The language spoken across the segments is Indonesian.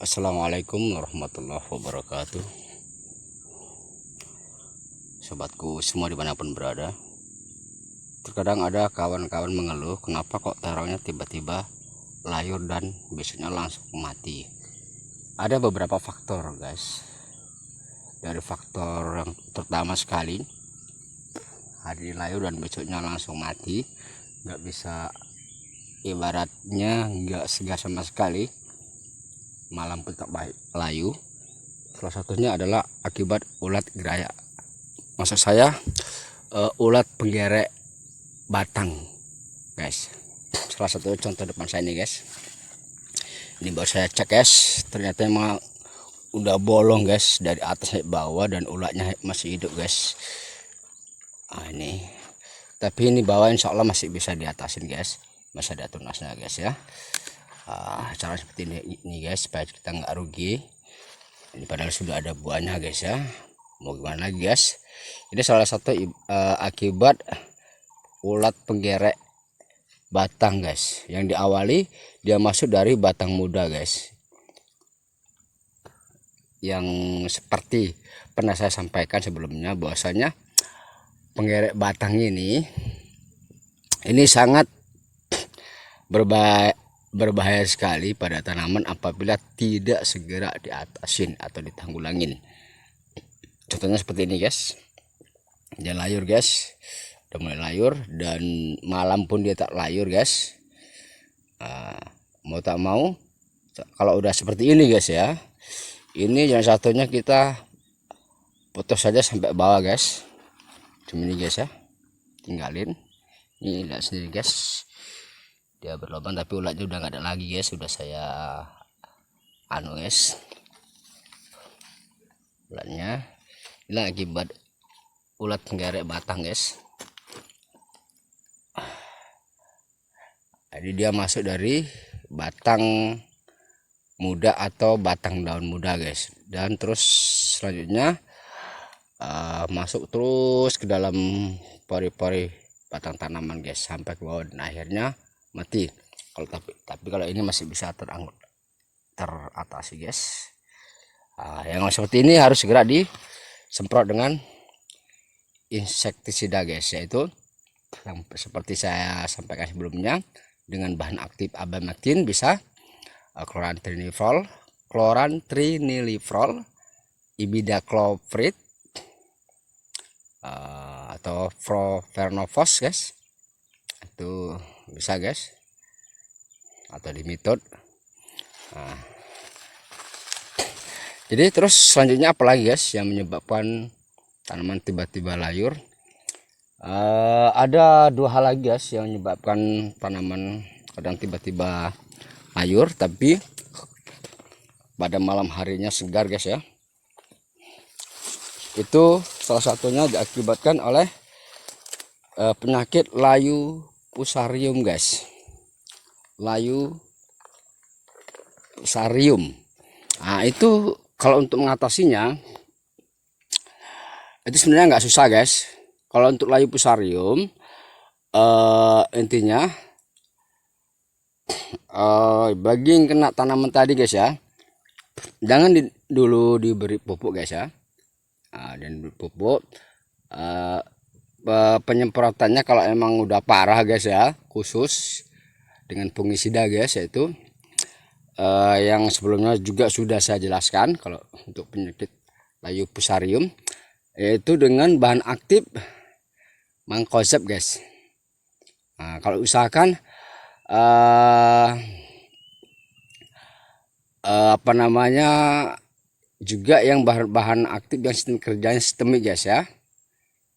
Assalamualaikum warahmatullahi wabarakatuh. Sobatku semua dimanapun berada, terkadang ada kawan-kawan mengeluh kenapa kok terongnya tiba-tiba layur dan besoknya langsung mati. Ada beberapa faktor guys. Dari faktor yang pertama sekali, hari layur dan besoknya langsung mati, nggak bisa, ibaratnya nggak segar sama sekali, malam pun tak baik layu. Salah satunya adalah akibat ulat geraya. Maksud saya ulat penggerek batang guys. Salah satu contoh depan saya ini guys. Ini baru saya cek guys, ternyata emang udah bolong guys dari atas sampai bawah, dan ulatnya masih hidup guys. Ini tapi ini bawah insya Allah masih bisa diatasin guys, masih ada tunasnya guys ya. Cara seperti ini guys, supaya kita nggak rugi. Ini padahal sudah ada buahnya guys ya, mau gimana lagi guys. Ini salah satu akibat ulat penggerek batang guys, yang diawali dia masuk dari batang muda guys, yang seperti pernah saya sampaikan sebelumnya, bahwasanya penggerek batang ini sangat berbahaya sekali pada tanaman apabila tidak segera diatasin atau ditanggulangin. Contohnya seperti ini guys, dia layur guys, udah mulai layur, dan malam pun dia tak layur guys. Mau tak mau, kalau udah seperti ini guys ya, ini yang satunya kita putus saja sampai bawah guys. Cuma ini guys ya, tinggalin. Ini lihat sendiri guys, dia berlubang, tapi ulatnya udah nggak ada lagi guys, sudah saya guys ulatnya. Ini akibat ulat penggerek batang guys. Jadi dia masuk dari batang muda atau batang daun muda guys, dan terus selanjutnya masuk terus ke dalam pori-pori batang tanaman guys sampai ke bawah, dan akhirnya mati. Kalau tapi kalau ini masih bisa teratasi guys. Yang seperti ini harus segera disemprot dengan insektisida guys, yaitu yang seperti saya sampaikan sebelumnya, dengan bahan aktif abamectin, bisa chlorantraniliprol, imidacloprid, atau profernovos guys, itu bisa guys, atau dimetode. Jadi terus selanjutnya apalagi guys yang menyebabkan tanaman tiba-tiba layur? Ada dua hal lagi guys yang menyebabkan tanaman kadang tiba-tiba layur tapi pada malam harinya segar guys ya. Itu salah satunya diakibatkan oleh penyakit layu fusarium guys, layu fusarium. Itu kalau untuk mengatasinya itu sebenarnya nggak susah guys. Kalau untuk layu fusarium, intinya bagi yang kena tanaman tadi guys ya, jangan dulu diberi pupuk guys ya. Dan pupuk penyemprotannya kalau emang udah parah guys ya, khusus dengan fungisida guys, yaitu yang sebelumnya juga sudah saya jelaskan. Kalau untuk penyakit layu fusarium, yaitu dengan bahan aktif mancozeb guys. Kalau usahakan apa namanya juga yang bahan aktif yang kerjanya sistemik guys ya,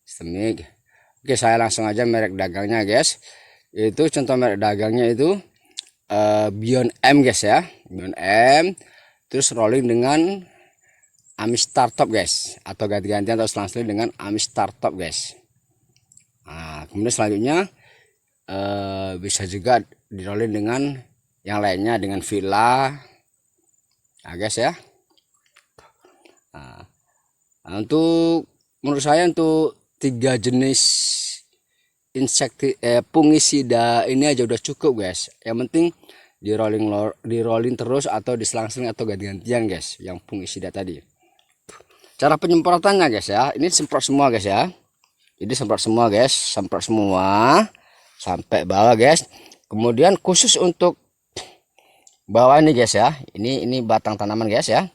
sistemik. Oke, saya langsung aja merek dagangnya guys. Itu contoh merek dagangnya itu Beyond M guys ya, Beyond M, terus rolling dengan Amistar-Top guys, atau ganti-gantian atau selang-seling dengan Amistar-Top guys. Kemudian selanjutnya bisa juga di rolling dengan yang lainnya, dengan Villa guys ya. Untuk menurut saya untuk 3 jenis fungisida ini aja udah cukup guys. Yang penting di rolling terus atau diselang-seling atau ganti-gantian guys yang fungisida tadi. Cara penyemprotannya guys ya, ini semprot semua guys ya. Jadi semprot semua guys, semprot semua sampai bawah guys. Kemudian khusus untuk bawah ini guys ya, ini batang tanaman guys ya,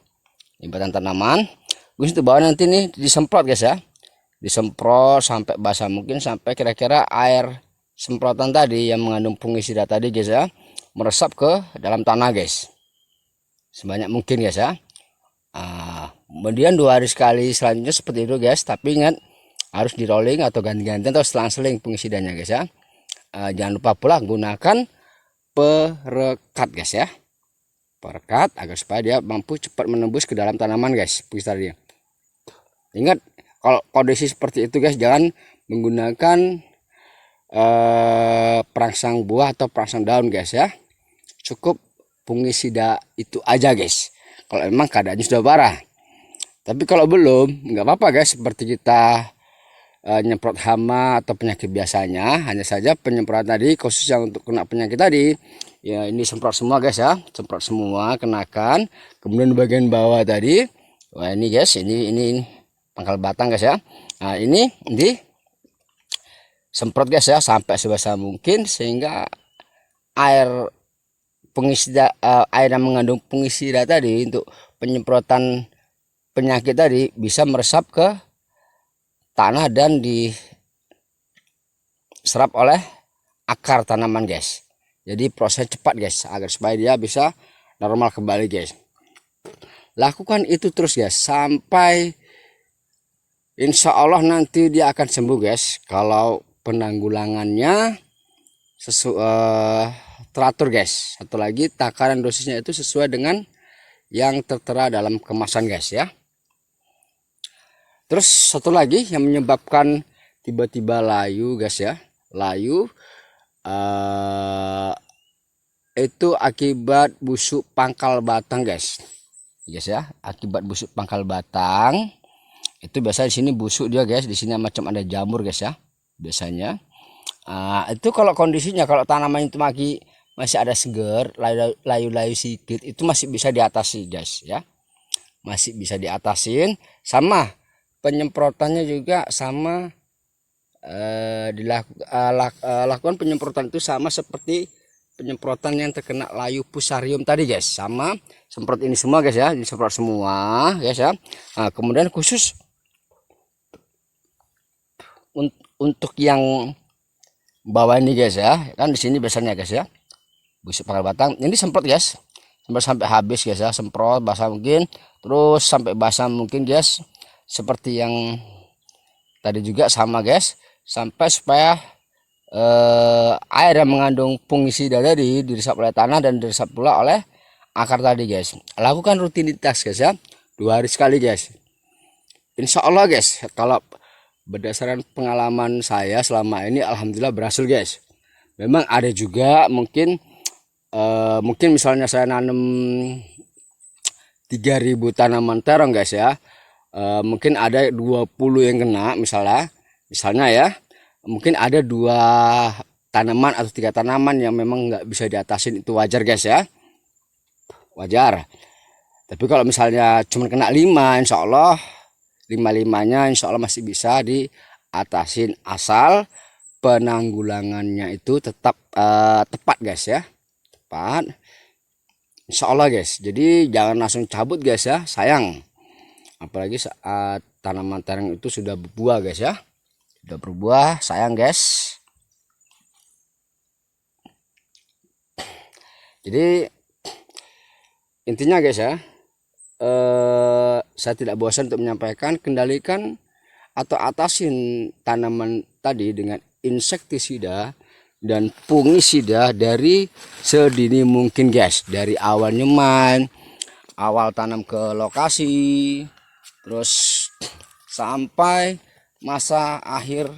ini batang tanaman. Khusus untuk bawah nanti nih disemprot guys ya, disemprot sampai basah, mungkin sampai kira-kira air semprotan tadi yang mengandung fungisida tadi guys ya meresap ke dalam tanah guys, sebanyak mungkin guys ya. Kemudian 2 hari sekali selanjutnya seperti itu guys, tapi ingat harus di rolling atau ganti-ganti atau selang-seling fungisidanya guys ya. Jangan lupa pula gunakan perekat guys ya, perekat agar supaya dia mampu cepat menembus ke dalam tanaman guys. Tadi ingat, kalau kondisi seperti itu guys, jangan menggunakan perangsang buah atau perangsang daun guys ya. Cukup fungisida itu aja guys kalau memang keadaannya sudah parah. Tapi kalau belum, nggak apa-apa guys, seperti kita nyemprot hama atau penyakit biasanya. Hanya saja penyemprotan tadi khusus yang untuk kena penyakit tadi ya, ini semprot semua guys ya, semprot semua, kenakan. Kemudian bagian bawah tadi, wah ini guys, ini pangkal batang guys ya. Nah ini di semprot guys ya sampai sebasah mungkin, sehingga air fungisida, air yang mengandung fungisida tadi untuk penyemprotan penyakit tadi bisa meresap ke tanah dan diserap oleh akar tanaman guys. Jadi proses cepat guys agar supaya dia bisa normal kembali guys. Lakukan itu terus guys sampai insya Allah nanti dia akan sembuh guys. Kalau penanggulangannya teratur guys. Satu lagi, takaran dosisnya itu sesuai dengan yang tertera dalam kemasan guys ya. Terus satu lagi yang menyebabkan tiba-tiba layu guys ya, layu itu akibat busuk pangkal batang guys ya, akibat busuk pangkal batang. Itu biasa di sini busuk dia guys, di sini macam ada jamur guys ya biasanya. Itu kalau kondisinya, kalau tanaman itu masih ada seger, layu-layu sedikit, itu masih bisa diatasi guys ya, masih bisa diatasin. Sama penyemprotannya juga sama, lakukan penyemprotan itu sama seperti penyemprotan yang terkena layu fusarium tadi guys, sama semprot ini semua guys ya, disemprot semua guys ya. Kemudian khusus untuk yang bawah ini guys ya, kan di sini biasanya guys ya busuk pangkal batang, ini semprot guys, semprot sampai habis guys ya, semprot basah mungkin, terus sampai basah mungkin guys, seperti yang tadi juga sama guys, sampai supaya air yang mengandung fungisida tadi diresap oleh tanah dan diresap pula oleh akar tadi guys. Lakukan rutinitas guys ya, 2 hari sekali guys. Insya Allah guys, kalau berdasarkan pengalaman saya selama ini alhamdulillah berhasil guys. Memang ada juga mungkin misalnya saya nanam 3000 tanaman terong guys ya, mungkin ada 20 yang kena misalnya ya, mungkin ada 2 tanaman atau 3 tanaman yang memang nggak bisa diatasin, itu wajar guys ya, wajar. Tapi kalau misalnya cuma kena 5, insya Allah 5-5-nya insya Allah masih bisa diatasin, asal penanggulangannya itu tetap tepat guys ya, tepat insya Allah guys. Jadi jangan langsung cabut guys ya, sayang, apalagi saat tanaman terong itu sudah berbuah guys ya, sudah berbuah, sayang guys. Jadi intinya guys ya, saya tidak bosan untuk menyampaikan, kendalikan atau atasin tanaman tadi dengan insektisida dan fungisida dari sedini mungkin guys, dari awal nyeman, awal tanam ke lokasi, terus sampai masa akhir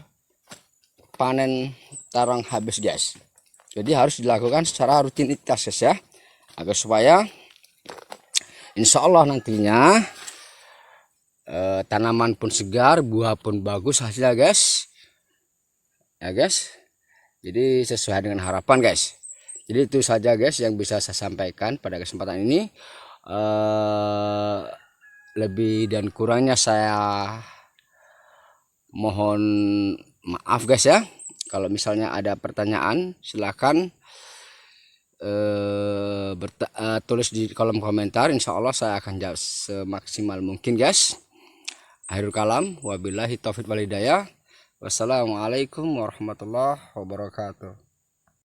panen terong habis guys. Jadi harus dilakukan secara rutinitas guys ya, agar supaya insya Allah nantinya tanaman pun segar, buah pun bagus hasilnya guys ya guys. Jadi sesuai dengan harapan guys. Jadi itu saja guys yang bisa saya sampaikan pada kesempatan ini. Lebih dan kurangnya saya mohon maaf guys ya. Kalau misalnya ada pertanyaan silakan tulis di kolom komentar. Insya Allah saya akan jawab semaksimal mungkin guys. Akhirul kalam, wabillahi taufiq wal hidayah. Wassalamualaikum warahmatullahi wabarakatuh.